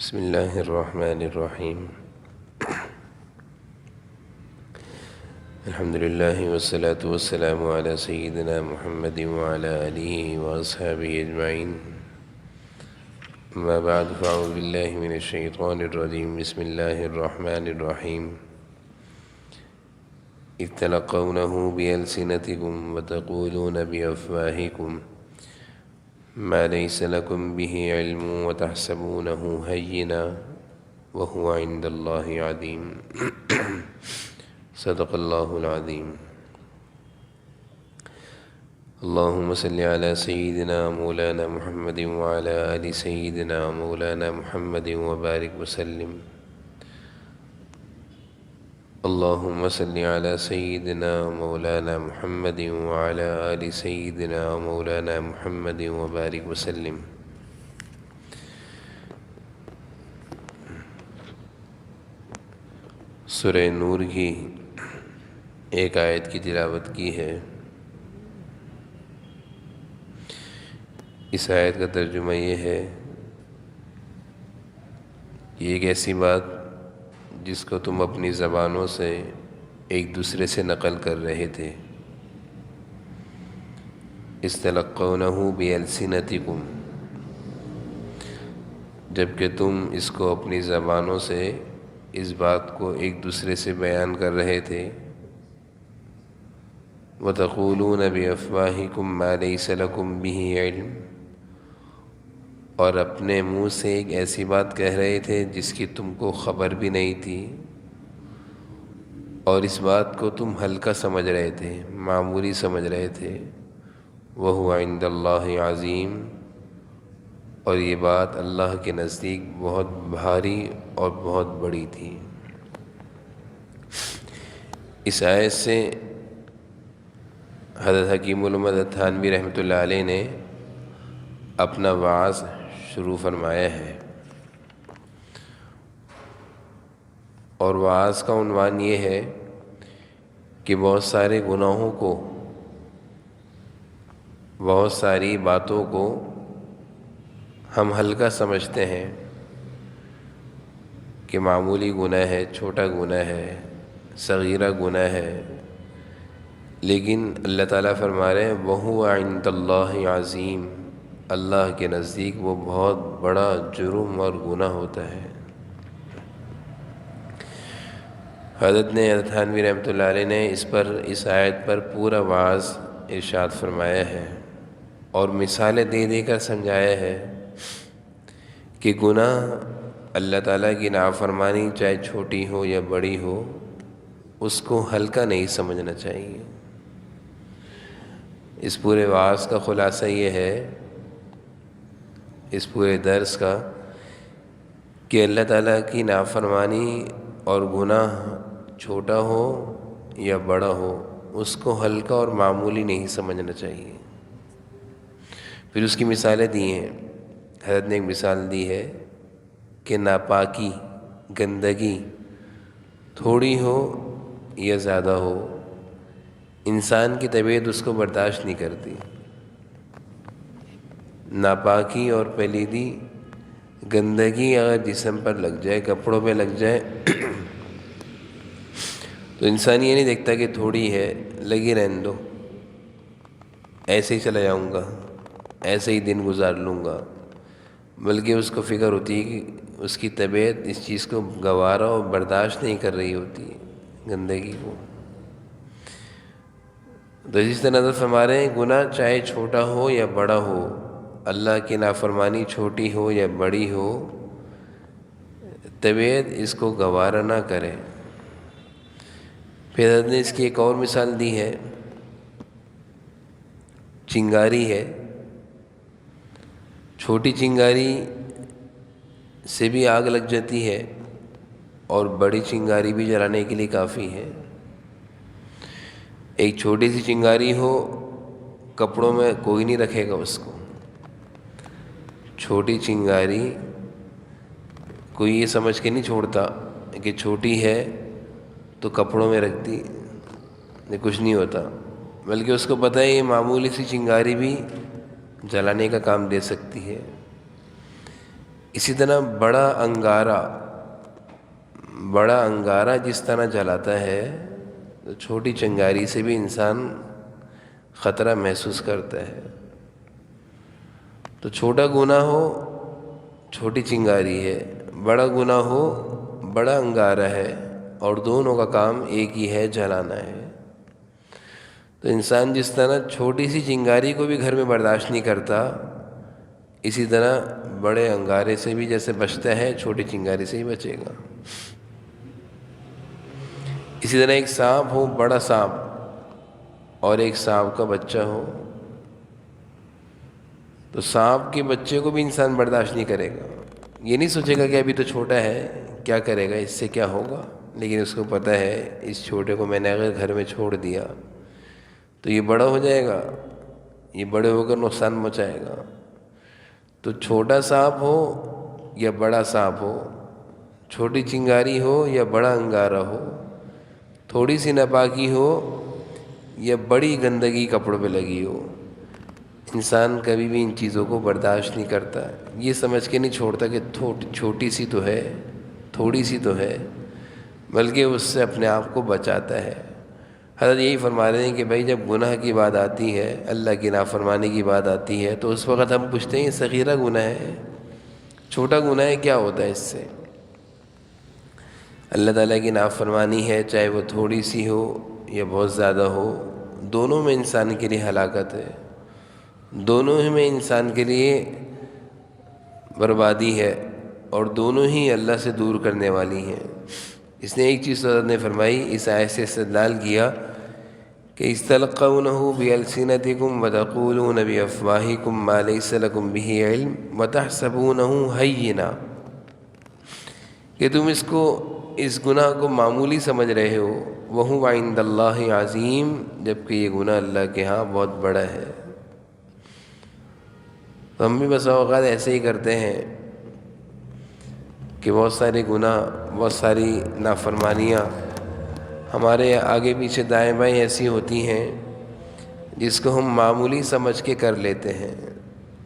بسم اللہ الرحمن الرحیم الحمد للہ والصلاة والسلام علی سیدنا محمد وعلی آلہ واصحابہ اجمعین اما بعد فاعوذ باللہ من الشیطان الرجیم بسم اللہ الرحمن الرحیم اذ تلقونه بألسنتكم وتقولون بأفواهكم ما ليس لكم به علم وتحسبونه هينا وهو عند الله عظيم صدق الله العظيم اللهم صل على سيدنا مولانا محمد وعلى آل سيدنا مولانا محمد وبارك وسلم اللهم صل على سيدنا مولانا محمد وعلى آل سيدنا مولانا محمد وبارك وسلم سورہ نور کی ایک آیت کی تلاوت کی ہے۔ اس آیت کا ترجمہ یہ ہے کہ ایک ایسی بات جس کو تم اپنی زبانوں سے ایک دوسرے سے نقل کر رہے تھے، استلقونہ بألسنتکم، جبکہ تم اس کو اپنی زبانوں سے اس بات کو ایک دوسرے سے بیان کر رہے تھے، وتقولون بأفواہکم ما لیس لکم بہ علم، اور اپنے منہ سے ایک ایسی بات کہہ رہے تھے جس کی تم کو خبر بھی نہیں تھی، اور اس بات کو تم ہلکا سمجھ رہے تھے، معمولی سمجھ رہے تھے۔ وَهُوَ عِندَ اللَّهِ عظیم، اور یہ بات اللہ کے نزدیک بہت بھاری اور بہت بڑی تھی۔ اس آیت سے حضرت حکیم الامت تھانوی رحمۃ اللہ علیہ نے اپنا وعظ شروع فرمایا ہے، اور وعظ کا عنوان یہ ہے کہ بہت سارے گناہوں کو، بہت ساری باتوں کو ہم ہلکا سمجھتے ہیں کہ معمولی گناہ ہے، چھوٹا گناہ ہے، صغیرہ گناہ ہے، لیکن اللہ تعالیٰ فرما رہے ہیں وَهُوَ عِندَ اللَّهِ عظیم، اللہ کے نزدیک وہ بہت بڑا جرم اور گناہ ہوتا ہے۔ حضرت تھانوی رحمۃ اللہ علیہ نے اس آیت پر پورا وعظ ارشاد فرمایا ہے اور مثالیں دے دے کر سمجھایا ہے کہ گناہ، اللہ تعالیٰ کی نافرمانی چاہے چھوٹی ہو یا بڑی ہو، اس کو ہلکا نہیں سمجھنا چاہیے۔ اس پورے وعظ کا خلاصہ یہ ہے، اس پورے درس کا، کہ اللہ تعالیٰ کی نافرمانی اور گناہ چھوٹا ہو یا بڑا ہو، اس کو ہلکا اور معمولی نہیں سمجھنا چاہیے۔ پھر اس کی مثالیں دی ہیں۔ حضرت نے ایک مثال دی ہے کہ ناپاکی، گندگی تھوڑی ہو یا زیادہ ہو، انسان کی طبیعت اس کو برداشت نہیں کرتی۔ ناپاکی اور پلیدی، گندگی اگر جسم پر لگ جائے، کپڑوں پہ لگ جائے تو انسان یہ نہیں دیکھتا کہ تھوڑی ہے، لگی رہنے دو، ایسے ہی چلا جاؤں گا، ایسے ہی دن گزار لوں گا، بلکہ اس کو فکر ہوتی ہے کہ اس کی طبیعت اس چیز کو گوارا اور برداشت نہیں کر رہی ہوتی گندگی کو۔ تو اس طرح نظر فرما رہے ہیں گناہ چاہے چھوٹا ہو یا بڑا ہو، اللہ کی نافرمانی چھوٹی ہو یا بڑی ہو، طبیعت اس کو گوارا نہ کرے۔ پھر حضرت نے اس کی ایک اور مثال دی ہے، چنگاری ہے۔ چھوٹی چنگاری سے بھی آگ لگ جاتی ہے اور بڑی چنگاری بھی جلانے کے لیے کافی ہے۔ ایک چھوٹی سی چنگاری ہو، کپڑوں میں کوئی نہیں رکھے گا اس کو۔ چھوٹی چنگاری کوئی یہ سمجھ کے نہیں چھوڑتا کہ چھوٹی ہے تو کپڑوں میں رکھ دی، کچھ نہیں ہوتا، بلکہ اس کو پتہ ہے یہ معمولی سی چنگاری بھی جلانے کا کام دے سکتی ہے۔ اسی طرح بڑا انگارہ جس طرح جلاتا ہے تو چھوٹی چنگاری سے بھی انسان خطرہ محسوس کرتا ہے. تو چھوٹا گناہ ہو چھوٹی چنگاری ہے، بڑا گناہ ہو بڑا انگارہ ہے، اور دونوں کا کام ایک ہی ہے، جلانا ہے. تو انسان جس طرح چھوٹی سی چنگاری کو بھی گھر میں برداشت نہیں کرتا، اسی طرح بڑے انگارے سے بھی جیسے بچتا ہے چھوٹی چنگاری سے ہی بچے گا. اسی طرح ایک سانپ ہو، بڑا سانپ، اور ایک سانپ کا بچہ ہو، تو سانپ کے بچے کو بھی انسان برداشت نہیں کرے گا. یہ نہیں سوچے گا کہ ابھی تو چھوٹا ہے، کیا کرے گا، اس سے کیا ہوگا. لیکن اس کو پتہ ہے اس چھوٹے کو میں نے اگر گھر میں چھوڑ دیا تو یہ بڑا ہو جائے گا، یہ بڑے ہو کر نقصان مچائے گا. تو چھوٹا سانپ ہو یا بڑا سانپ ہو، چھوٹی چنگاری ہو یا بڑا انگارہ ہو، تھوڑی سی ناپاکی ہو یا بڑی گندگی کپڑوں پہ لگی ہو، انسان کبھی بھی ان چیزوں کو برداشت نہیں کرتا. یہ سمجھ کے نہیں چھوڑتا کہ چھوٹی سی تو ہے، تھوڑی سی تو ہے، بلکہ اس سے اپنے آپ کو بچاتا ہے. حضرت یہی فرما رہے ہیں کہ بھائی جب گناہ کی بات آتی ہے، اللہ کی نافرمانی کی بات آتی ہے، تو اس وقت ہم پوچھتے ہیں یہ صغیرہ گناہ ہے، چھوٹا گناہ ہے، کیا ہوتا ہے اس سے. اللہ تعالیٰ کی نافرمانی ہے، چاہے وہ تھوڑی سی ہو یا بہت زیادہ ہو، دونوں میں انسان کے لیے ہلاکت ہے، دونوں ہی میں انسان کے لیے بربادی ہے، اور دونوں ہی اللہ سے دور کرنے والی ہیں. اس نے ایک چیز حضرت نے فرمائی، اس آیت سے استدلال کیا کہ استلقونه بألسنتكم وتقولون بأفواهكم ما ليس لكم به علم وتحسبونه هينا، کہ تم اس گناہ کو معمولی سمجھ رہے ہو، وَهُوَ عِندَ اللَّهِ عظیم، جبکہ یہ گناہ اللہ کے ہاں بہت بڑا ہے. تو ہم بھی بس اوقات ایسے ہی کرتے ہیں کہ بہت سارے گناہ، بہت ساری نافرمانیاں ہمارے آگے پیچھے دائیں بائیں ایسی ہوتی ہیں جس کو ہم معمولی سمجھ کے کر لیتے ہیں،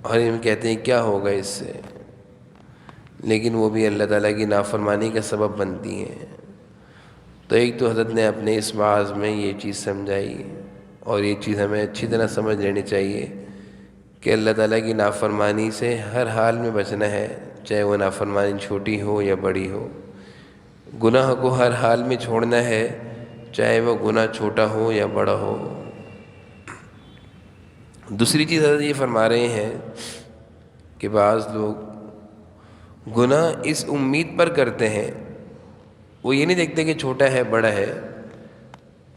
اور ہم کہتے ہیں کیا ہوگا اس سے، لیکن وہ بھی اللہ تعالیٰ کی نافرمانی کا سبب بنتی ہیں. تو ایک تو حضرت نے اپنے اس واعظ میں یہ چیز سمجھائی، اور یہ چیز ہمیں اچھی طرح سمجھ لینی چاہیے کہ اللہ تعالیٰ کی نافرمانی سے ہر حال میں بچنا ہے، چاہے وہ نافرمانی چھوٹی ہو یا بڑی ہو. گناہ کو ہر حال میں چھوڑنا ہے، چاہے وہ گناہ چھوٹا ہو یا بڑا ہو. دوسری چیز حضرت یہ فرما رہے ہیں کہ بعض لوگ گناہ اس امید پر کرتے ہیں، وہ یہ نہیں دیکھتے کہ چھوٹا ہے بڑا ہے،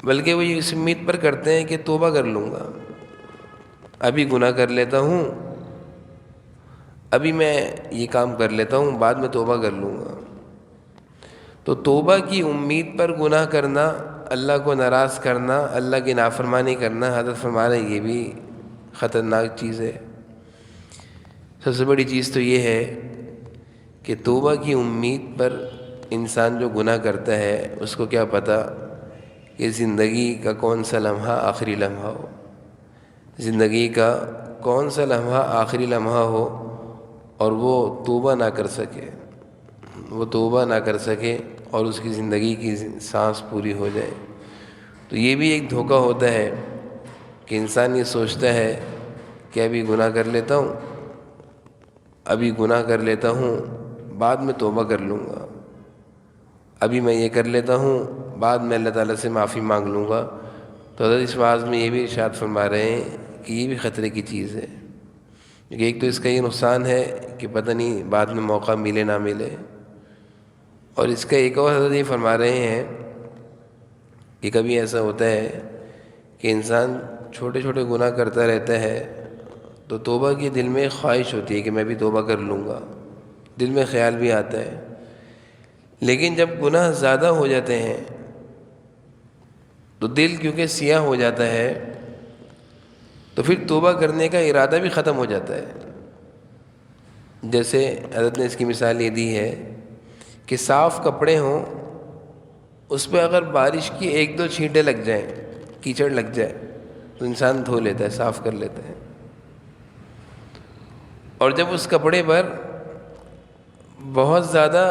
بلکہ وہ اس امید پر کرتے ہیں کہ توبہ کر لوں گا، ابھی گناہ کر لیتا ہوں، ابھی میں یہ کام کر لیتا ہوں، بعد میں توبہ کر لوں گا. تو توبہ کی امید پر گناہ کرنا، اللہ کو ناراض کرنا، اللہ کی نافرمانی کرنا، حضرت فرما رہے ہیں یہ بھی خطرناک چیز ہے. سب سے بڑی چیز تو یہ ہے کہ توبہ کی امید پر انسان جو گناہ کرتا ہے، اس کو کیا پتہ کہ زندگی کا کون سا لمحہ آخری لمحہ ہو، زندگی کا کون سا لمحہ آخری لمحہ ہو، اور وہ توبہ نہ کر سکے، وہ توبہ نہ کر سکے اور اس کی زندگی کی سانس پوری ہو جائے. تو یہ بھی ایک دھوکہ ہوتا ہے کہ انسان یہ سوچتا ہے کہ ابھی گناہ کر لیتا ہوں، ابھی گناہ کر لیتا ہوں، بعد میں توبہ کر لوں گا، ابھی میں یہ کر لیتا ہوں، بعد میں اللہ تعالیٰ سے معافی مانگ لوں گا. تو حضرت اس واعظ میں یہ بھی ارشاد فرما رہے ہیں کہ یہ بھی خطرے کی چیز ہے، کیونکہ ایک تو اس کا یہ نقصان ہے کہ پتہ نہیں بعد میں موقع ملے نہ ملے، اور اس کا ایک اور حضرت یہ فرما رہے ہیں کہ کبھی ایسا ہوتا ہے کہ انسان چھوٹے چھوٹے گناہ کرتا رہتا ہے، تو توبہ کی دل میں خواہش ہوتی ہے کہ میں بھی توبہ کر لوں گا، دل میں خیال بھی آتا ہے، لیکن جب گناہ زیادہ ہو جاتے ہیں تو دل کیونکہ سیاہ ہو جاتا ہے، تو پھر توبہ کرنے کا ارادہ بھی ختم ہو جاتا ہے. جیسے حضرت نے اس کی مثال یہ دی ہے کہ صاف کپڑے ہوں، اس پہ اگر بارش کی ایک دو چھینٹیں لگ جائیں، کیچڑ لگ جائے، تو انسان دھو لیتا ہے، صاف کر لیتا ہے. اور جب اس کپڑے پر بہت زیادہ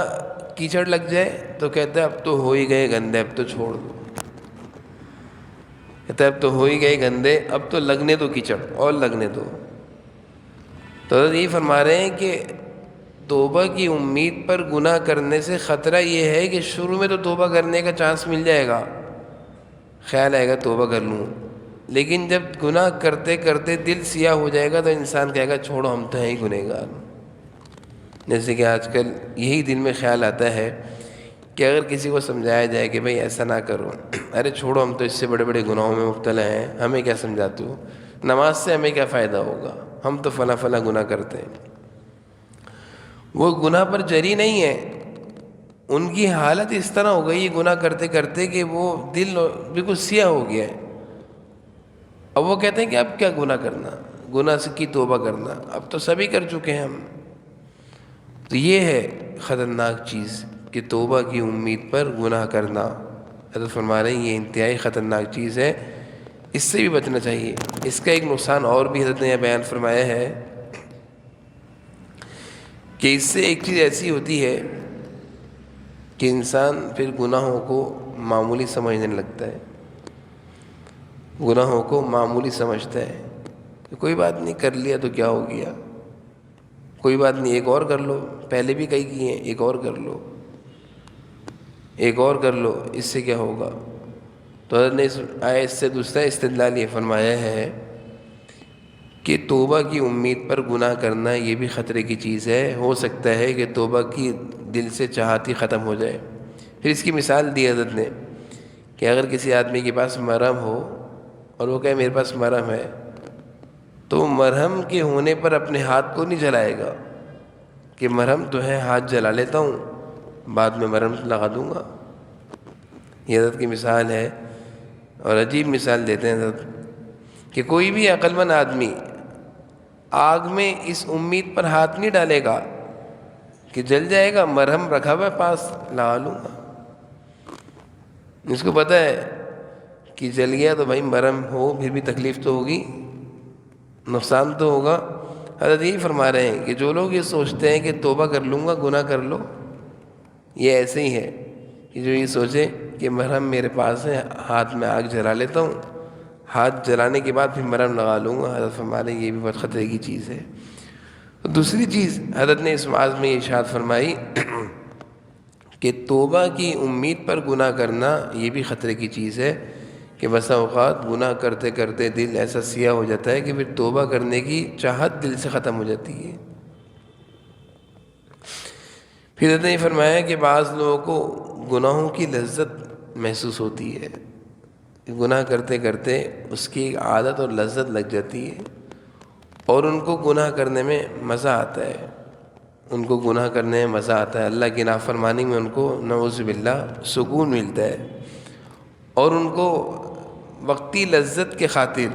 کیچڑ لگ جائے تو کہتا ہے اب تو ہو ہی گئے گندے، اب تو چھوڑ دو. کہتا ہے اب تو ہو ہی گئے گندے، اب تو لگنے دو کیچڑ اور لگنے دو. تو حضرت یہ فرما رہے ہیں کہ توبہ کی امید پر گناہ کرنے سے خطرہ یہ ہے کہ شروع میں تو توبہ کرنے کا چانس مل جائے گا، خیال آئے گا توبہ کر لوں، لیکن جب گناہ کرتے کرتے دل سیاہ ہو جائے گا تو انسان کہے گا چھوڑو ہم تو ہیں ہی گنہگار. جیسے کہ آج کل یہی دل میں خیال آتا ہے کہ اگر کسی کو سمجھایا جائے کہ بھئی ایسا نہ کرو، ارے چھوڑو ہم تو اس سے بڑے بڑے گناہوں میں مبتلا ہیں، ہمیں کیا سمجھاتے ہو، نماز سے ہمیں کیا فائدہ ہوگا، ہم تو فلاں فلاں گناہ کرتے ہیں. وہ گناہ پر جری نہیں ہے، ان کی حالت اس طرح ہو گئی گناہ کرتے کرتے کہ وہ دل بالکل سیاہ ہو گیا ہے. اب وہ کہتے ہیں کہ اب کیا گناہ کرنا، گناہ سے کی توبہ کرنا، اب تو سبھی کر چکے ہیں ہم. تو یہ ہے خطرناک چیز کہ توبہ کی امید پر گناہ کرنا. حضرت فرما رہے ہیں یہ انتہائی خطرناک چیز ہے، اس سے بھی بچنا چاہیے. اس کا ایک نقصان اور بھی حضرت نے یہ بیان فرمایا ہے کہ اس سے ایک چیز ایسی ہوتی ہے کہ انسان پھر گناہوں کو معمولی سمجھنے لگتا ہے، گناہوں کو معمولی سمجھتا ہے کہ کوئی بات نہیں، کر لیا تو کیا ہو گیا، کوئی بات نہیں، ایک اور کر لو، پہلے بھی کئی کیے ہیں، ایک اور کر لو، ایک اور کر لو، اس سے کیا ہوگا. تو حضرت نے اس آیت سے دوسرا استدلال یہ فرمایا ہے کہ توبہ کی امید پر گناہ کرنا یہ بھی خطرے کی چیز ہے. ہو سکتا ہے کہ توبہ کی دل سے چاہت ہی ختم ہو جائے. پھر اس کی مثال دی حضرت نے کہ اگر کسی آدمی کے پاس مرہم ہو اور وہ کہے میرے پاس مرہم ہے، تو مرہم کے ہونے پر اپنے ہاتھ کو نہیں جلائے گا کہ مرہم تو ہے، ہاتھ جلا لیتا ہوں، بعد میں مرہم لگا دوں گا. یہ حضرت کی مثال ہے، اور عجیب مثال دیتے ہیں حضرت کہ کوئی بھی عقل مند آدمی آگ میں اس امید پر ہاتھ نہیں ڈالے گا کہ جل جائے گا، مرہم رکھا ہوا ہے پاس، لگا لوں گا. اس کو پتہ ہے کہ جل گیا تو بھائی مرہم ہو پھر بھی تکلیف تو ہوگی، نقصان تو ہوگا. حضرت یہی فرما رہے ہیں کہ جو لوگ یہ سوچتے ہیں کہ توبہ کر لوں گا گناہ کر لو، یہ ایسے ہی ہے کہ جو یہ سوچے کہ مرہم میرے پاس ہے، ہاتھ میں آگ جلا لیتا ہوں، ہاتھ جلانے کے بعد پھر مرہم لگا لوں گا. حضرت فرما رہے ہیں یہ بھی بہت خطرے کی چیز ہے. دوسری چیز حضرت نے اس معاذ میں ارشاد فرمائی کہ توبہ کی امید پر گناہ کرنا یہ بھی خطرے کی چیز ہے کہ بسا اوقات گناہ کرتے کرتے دل ایسا سیاہ ہو جاتا ہے کہ پھر توبہ کرنے کی چاہت دل سے ختم ہو جاتی ہے. پھر حضرت نے یہ فرمایا کہ بعض لوگوں کو گناہوں کی لذت محسوس ہوتی ہے، گناہ کرتے کرتے اس کی ایک عادت اور لذت لگ جاتی ہے اور ان کو گناہ کرنے میں مزہ آتا ہے، ان کو گناہ کرنے میں مزہ آتا ہے، اللہ کی نافرمانی میں ان کو نعوذ باللہ سکون ملتا ہے، اور ان کو وقتی لذت کے خاطر،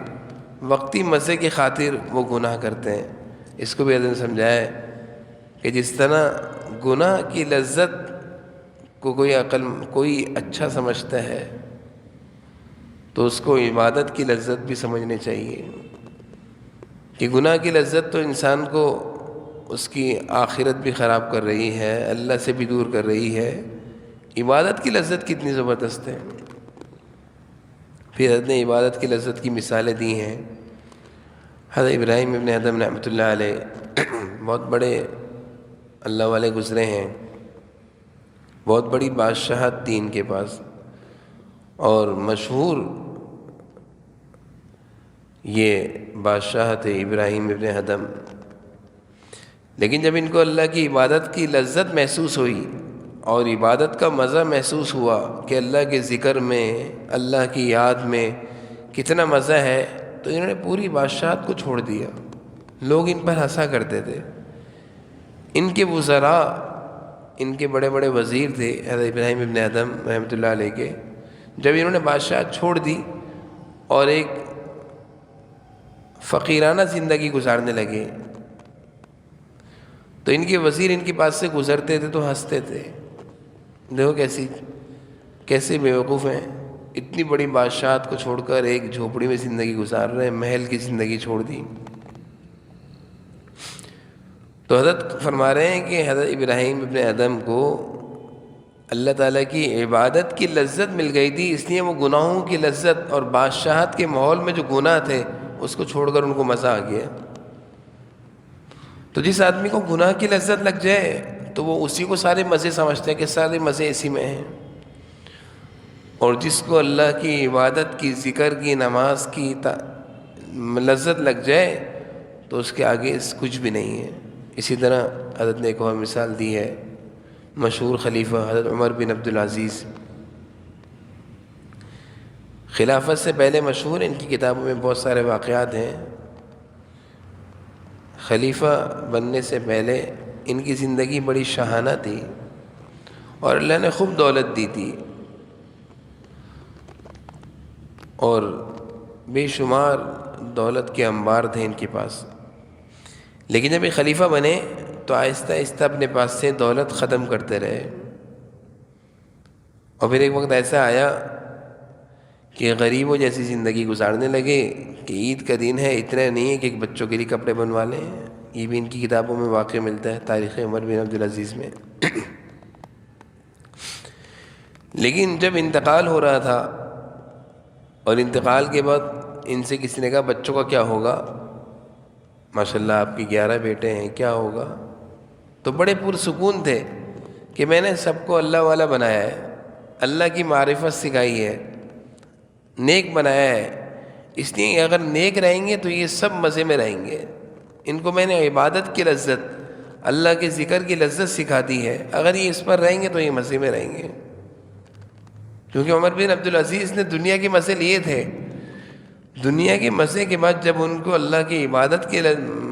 وقتی مزے کے خاطر وہ گناہ کرتے ہیں. اس کو بھی حضرت نے سمجھایا ہے کہ جس طرح گناہ کی لذت کو کوئی اچھا سمجھتا ہے تو اس کو عبادت کی لذت بھی سمجھنی چاہیے کہ گناہ کی لذت تو انسان کو اس کی آخرت بھی خراب کر رہی ہے، اللہ سے بھی دور کر رہی ہے. عبادت کی لذت کتنی زبردست ہے. پھر حضرت نے عبادت کی لذت کی مثالیں دی ہیں. حضرت ابراہیم ابن ادم رحمۃ اللہ علیہ بہت بڑے اللہ والے گزرے ہیں، بہت بڑی بادشاہت تھی ان کے پاس، اور مشہور یہ بادشاہت ابراہیم ابن ادم. لیکن جب ان کو اللہ کی عبادت کی لذت محسوس ہوئی اور عبادت کا مزہ محسوس ہوا کہ اللہ کے ذکر میں، اللہ کی یاد میں کتنا مزہ ہے، تو انہوں نے پوری بادشاہت کو چھوڑ دیا. لوگ ان پر ہنسا کرتے تھے. ان کے وزراء، ان کے بڑے بڑے وزیر تھے حضرت ابراہیم ابن ادم رحمۃ اللہ علیہ کے، جب انہوں نے بادشاہت چھوڑ دی اور ایک فقیرانہ زندگی گزارنے لگے، تو ان کے وزیر ان کے پاس سے گزرتے تھے تو ہنستے تھے. دیکھو کیسے بیوقوف ہیں، اتنی بڑی بادشاہت کو چھوڑ کر ایک جھوپڑی میں زندگی گزار رہے ہیں، محل کی زندگی چھوڑ دی. تو حضرت فرما رہے ہیں کہ حضرت ابراہیم ابن ادم کو اللہ تعالیٰ کی عبادت کی لذت مل گئی تھی، اس لیے وہ گناہوں کی لذت اور بادشاہت کے ماحول میں جو گناہ تھے اس کو چھوڑ کر ان کو مزہ آ گیا۔ تو جس آدمی کو گناہ کی لذت لگ جائے تو وہ اسی کو سارے مزے سمجھتے ہیں کہ سارے مزے اسی میں ہیں، اور جس کو اللہ کی عبادت کی، ذکر کی، نماز کی لذت لگ جائے تو اس کے آگے کچھ بھی نہیں ہے۔ اسی طرح حضرت نے ایک اور مثال دی ہے، مشہور خلیفہ حضرت عمر بن عبدالعزیز، خلافت سے پہلے مشہور، ان کی کتابوں میں بہت سارے واقعات ہیں۔ خلیفہ بننے سے پہلے ان کی زندگی بڑی شاہانہ تھی اور اللہ نے خوب دولت دی تھی اور بے شمار دولت کے انبار تھے ان کے پاس، لیکن جب یہ خلیفہ بنے تو آہستہ آہستہ اپنے پاس سے دولت ختم کرتے رہے، اور پھر ایک وقت ایسا آیا کہ غریبوں جیسی زندگی گزارنے لگے کہ عید کا دن ہے، اتنا نہیں ہے کہ ایک بچوں کے لیے کپڑے بنوا لیں۔ یہ بھی ان کی کتابوں میں واقع ملتا ہے، تاریخ عمر بن عبدالعزیز میں۔ لیکن جب انتقال ہو رہا تھا اور انتقال کے بعد ان سے کسی نے کہا بچوں کا کیا ہوگا، ماشاءاللہ آپ کی 11 بیٹے ہیں، کیا ہوگا؟ تو بڑے پرسکون تھے کہ میں نے سب کو اللہ والا بنایا ہے، اللہ کی معرفت سکھائی ہے، نیک بنایا ہے، اس لیے اگر نیک رہیں گے تو یہ سب مزے میں رہیں گے۔ ان کو میں نے عبادت کی لذت، اللہ کے ذکر کی لذت سکھا دی ہے، اگر یہ اس پر رہیں گے تو یہ مزے میں رہیں گے۔ کیونکہ عمر بن عبدالعزیز نے دنیا کے مزے لیے تھے، دنیا کے مزے کے بعد جب ان کو اللہ کی عبادت کے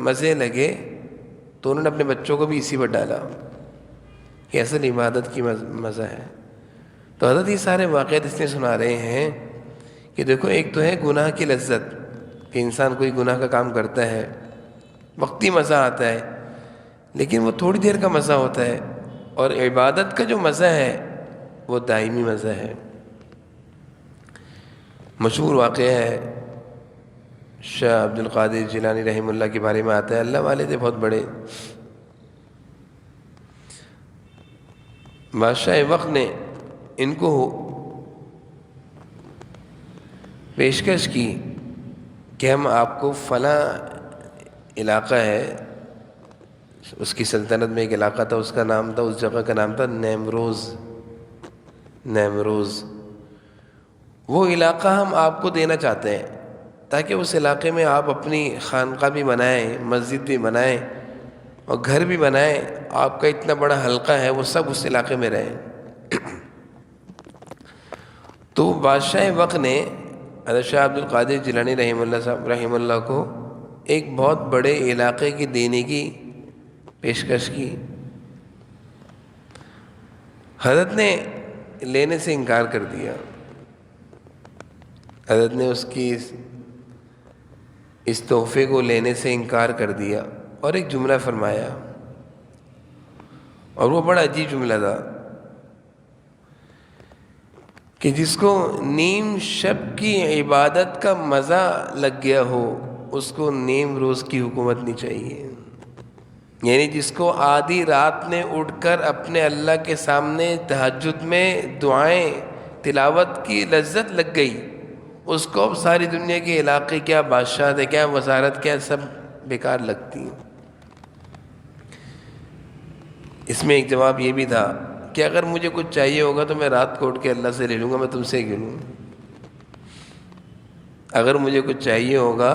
مزے لگے تو انہوں نے اپنے بچوں کو بھی اسی پر ڈالا کہ اصل عبادت کی مزہ ہے۔ تو حضرت یہ سارے واقعات اس لیے سنا رہے ہیں کہ دیکھو، ایک تو ہے گناہ کی لذت کہ انسان کوئی گناہ کا کام کرتا ہے، وقتی مزہ آتا ہے لیکن وہ تھوڑی دیر کا مزہ ہوتا ہے، اور عبادت کا جو مزہ ہے وہ دائمی مزہ ہے۔ مشہور واقعہ ہے، شاہ عبد القادر جیلانی رحمہ اللہ کے بارے میں آتا ہے، اللہ والے تھے بہت بڑے۔ بادشاہ وقت نے ان کو پیشکش کی کہ ہم آپ کو فلاں علاقہ ہے، اس کی سلطنت میں ایک علاقہ تھا، اس کا نام تھا، اس جگہ کا نام تھا نیمروز۔ وہ علاقہ ہم آپ کو دینا چاہتے ہیں تاکہ اس علاقے میں آپ اپنی خانقاہ بھی بنائیں، مسجد بھی بنائیں اور گھر بھی بنائیں، آپ کا اتنا بڑا حلقہ ہے وہ سب اس علاقے میں رہیں۔ تو بادشاہ وقت نے حضرت شاہ عبد القادر جیلانی رحمہ اللہ کو ایک بہت بڑے علاقے کی دینے کی پیشکش کی۔ حضرت نے لینے سے انکار کر دیا، حضرت نے اس تحفے کو لینے سے انکار کر دیا اور ایک جملہ فرمایا، اور وہ بڑا عجیب جملہ تھا کہ جس کو نیم شب کی عبادت کا مزہ لگ گیا ہو اس کو نیم روز کی حکومت نہیں چاہیے۔ یعنی جس کو آدھی رات میں اٹھ کر اپنے اللہ کے سامنے تہجد میں دعائیں تلاوت کی لذت لگ گئی، اس کو اب ساری دنیا کے علاقے، کیا بادشاہ ہے، کیا وزارت، کیا سب بیکار لگتی ہیں۔ اس میں ایک جواب یہ بھی تھا کہ اگر مجھے کچھ چاہیے ہوگا تو میں رات کو اٹھ کے اللہ سے لے لوں گا، میں تم سے کیوں لوں؟ اگر مجھے کچھ چاہیے ہوگا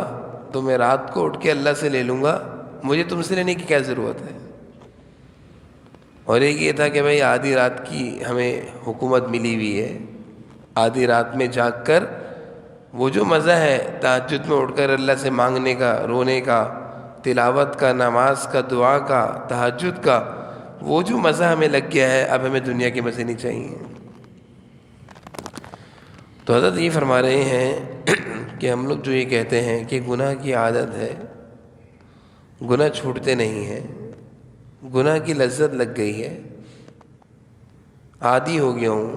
تو میں رات کو اٹھ کے اللہ سے لے لوں گا، مجھے تم سے لینے کی کیا ضرورت ہے؟ اور ایک یہ تھا کہ بھائی آدھی رات کی ہمیں حکومت ملی ہوئی ہے، آدھی رات میں جاگ کر وہ جو مزہ ہے تہجد میں اٹھ کر اللہ سے مانگنے کا، رونے کا، تلاوت کا، نماز کا، دعا کا، تہجد کا، وہ جو مزہ ہمیں لگ گیا ہے، اب ہمیں دنیا کے مزے نہیں چاہیے۔ تو حضرت یہ فرما رہے ہیں کہ ہم لوگ جو یہ کہتے ہیں کہ گناہ کی عادت ہے، گناہ چھوٹتے نہیں ہیں، گناہ کی لذت لگ گئی ہے، عادی ہو گیا ہوں،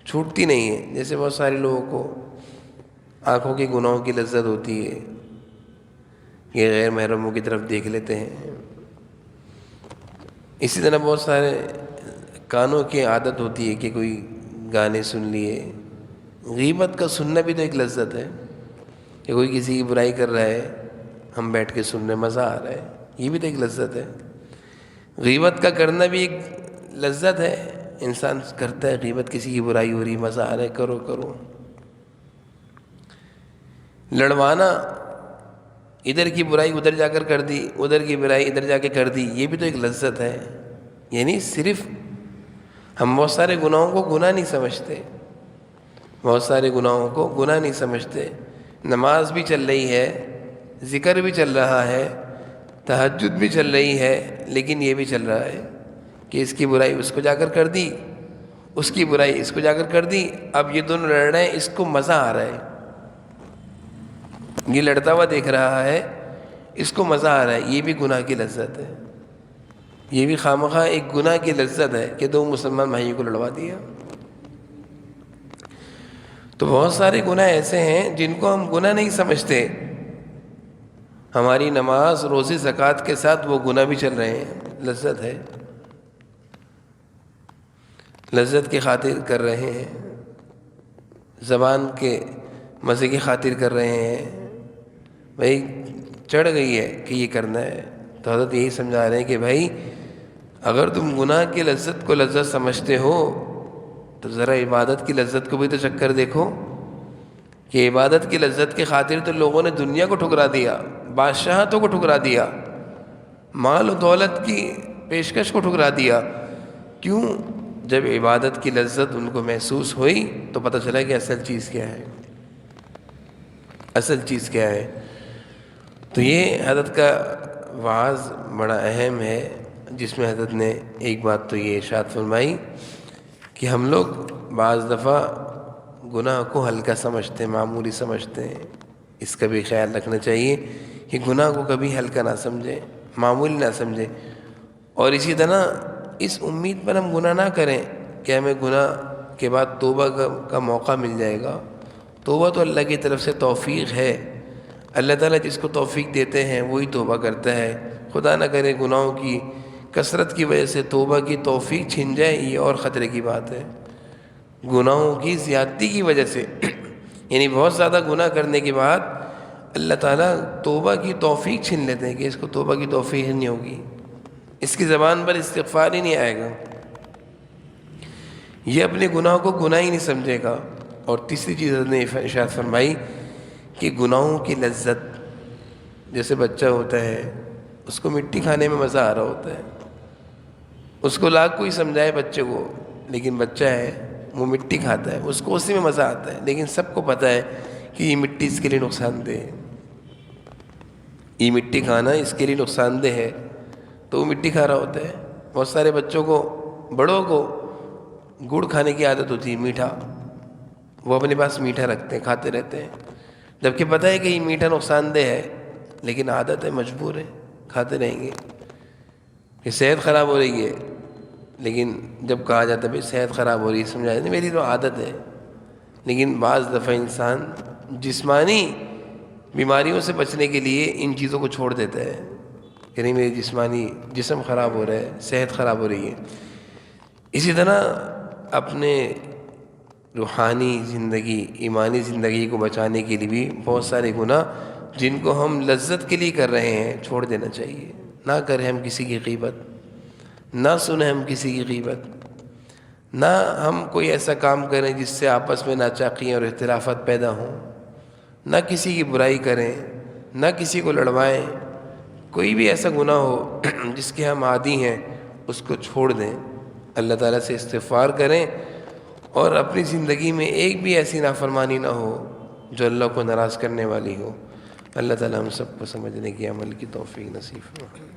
چھوٹتی نہیں ہے۔ جیسے بہت سارے لوگوں کو آنکھوں کے گناہوں کی لذت ہوتی ہے، یہ غیر محرموں کی طرف دیکھ لیتے ہیں، اسی طرح بہت سارے کانوں کی عادت ہوتی ہے کہ کوئی گانے سن لیے. غیبت کا سننا بھی تو ایک لذت ہے کہ کوئی کسی کی برائی کر رہا ہے، ہم بیٹھ کے سننے مزہ آ رہا ہے، یہ بھی تو ایک لذت ہے. غیبت کا کرنا بھی ایک لذت ہے، انسان کرتا ہے غیبت، کسی کی برائی ہو رہی مزہ آ رہا ہے، کرو کرو. لڑوانا، ادھر کی برائی ادھر جا کر کر دی، ادھر کی برائی ادھر جا کے کر دی، یہ بھی تو ایک لذت ہے. یعنی صرف ہم بہت سارے گناہوں کو گناہ نہیں سمجھتے، بہت سارے گناہوں کو گناہ نہیں سمجھتے. نماز بھی چل رہی ہے، ذکر بھی چل رہا ہے، تہجد بھی چل رہی ہے، لیکن یہ بھی چل رہا ہے کہ اس کی برائی اس کو جا کر دی، اس کی برائی اس کو جا کر دی. اب یہ دونوں لڑ رہے ہیں، اس کو مزہ آ رہا ہے، یہ لڑتا ہوا دیکھ رہا ہے، اس کو مزہ آ رہا ہے. یہ بھی گناہ کی لذت ہے، یہ بھی خامخواہ ایک گناہ کی لذت ہے کہ دو مسلمان بھائیوں کو لڑوا دیا. تو بہت سارے گناہ ایسے ہیں جن کو ہم گناہ نہیں سمجھتے. ہماری نماز، روزے، زکوٰۃ کے ساتھ وہ گناہ بھی چل رہے ہیں، لذت ہے، لذت کی خاطر کر رہے ہیں، زبان کے مزے کی خاطر کر رہے ہیں. بھائی چڑھ گئی ہے کہ یہ کرنا ہے، تو حضرت یہی سمجھا رہے ہیں کہ بھائی اگر تم گناہ کی لذت کو لذت سمجھتے ہو تو ذرا عبادت کی لذت کو بھی تو چکر دیکھو کہ عبادت کی لذت کی خاطر تو لوگوں نے دنیا کو ٹھکرا دیا، بادشاہتوں کو ٹھکرا دیا، مال و دولت کی پیشکش کو ٹھکرا دیا. کیوں؟ جب عبادت کی لذت ان کو محسوس ہوئی تو پتہ چلا کہ اصل چیز کیا ہے، اصل چیز کیا ہے. تو یہ حضرت کا وعظ بڑا اہم ہے، جس میں حضرت نے ایک بات تو یہ ارشاد فرمائی کہ ہم لوگ بعض دفعہ گناہ کو ہلکا سمجھتے ہیں، معمولی سمجھتے ہیں. اس کا بھی خیال رکھنا چاہیے کہ گناہ کو کبھی ہلکا نہ سمجھیں، معمولی نہ سمجھیں. اور اسی طرح اس امید پر ہم گناہ نہ کریں کہ ہمیں گناہ کے بعد توبہ کا موقع مل جائے گا. توبہ تو اللہ کی طرف سے توفیق ہے، اللہ تعالیٰ جس کو توفیق دیتے ہیں وہی توبہ کرتا ہے. خدا نہ کرے گناہوں کی کثرت کی وجہ سے توبہ کی توفیق چھن جائے، یہ اور خطرے کی بات ہے. گناہوں کی زیادتی کی وجہ سے یعنی بہت زیادہ گناہ کرنے کے بعد اللہ تعالیٰ توبہ کی توفیق چھین لیتے ہیں کہ اس کو توبہ کی توفیق نہیں ہوگی، اس کی زبان پر استغفار ہی نہیں آئے گا، یہ اپنے گناہوں کو گناہ ہی نہیں سمجھے گا. اور تیسری چیز حضرت نے ارشاد فرمائی کہ گناہوں کی لذت، جیسے بچہ ہوتا ہے اس کو مٹی کھانے میں مزہ آ رہا ہوتا ہے، اس کو لاکھ کوئی سمجھائے بچے کو، لیکن بچہ ہے وہ مٹی کھاتا ہے، اس کو اسی میں مزہ آتا ہے. لیکن سب کو پتہ ہے کہ یہ مٹی اس کے لیے نقصان دہ ہے، یہ مٹی کھانا اس کے لیے نقصان دہ ہے، تو وہ مٹی کھا رہا ہوتا ہے. بہت سارے بچوں کو، بڑوں کو گڑ کھانے کی عادت ہوتی ہے، میٹھا، وہ اپنے پاس میٹھا رکھتے ہیں، کھاتے رہتے ہیں، جبکہ پتہ ہے کہ یہ میٹھا نقصان دہ ہے، لیکن عادت ہے، مجبور ہے، کھاتے رہیں گے. کہ صحت خراب ہو رہی ہے، لیکن جب کہا جاتا ہے بھائی صحت خراب ہو رہی ہے، سمجھا جاتا ہے میری تو عادت ہے. لیکن بعض دفعہ انسان جسمانی بیماریوں سے بچنے کے لیے ان چیزوں کو چھوڑ دیتا ہے کہ نہیں میری جسمانی جسم خراب ہو رہا ہے، صحت خراب ہو رہی ہے. اسی طرح اپنے روحانی زندگی، ایمانی زندگی کو بچانے کے لیے بھی بہت سارے گناہ جن کو ہم لذت کے لیے کر رہے ہیں چھوڑ دینا چاہیے. نہ کریں ہم کسی کی غیبت، نہ سنیں ہم کسی کی غیبت، نہ ہم کوئی ایسا کام کریں جس سے آپس میں ناچاقیاں اور اختلافات پیدا ہوں، نہ کسی کی برائی کریں، نہ کسی کو لڑوائیں. کوئی بھی ایسا گناہ ہو جس کے ہم عادی ہیں اس کو چھوڑ دیں، اللہ تعالیٰ سے استغفار کریں، اور اپنی زندگی میں ایک بھی ایسی نافرمانی نہ ہو جو اللہ کو ناراض کرنے والی ہو. اللہ تعالیٰ ہم سب کو سمجھنے کی، عمل کی توفیق نصیب فرمائے.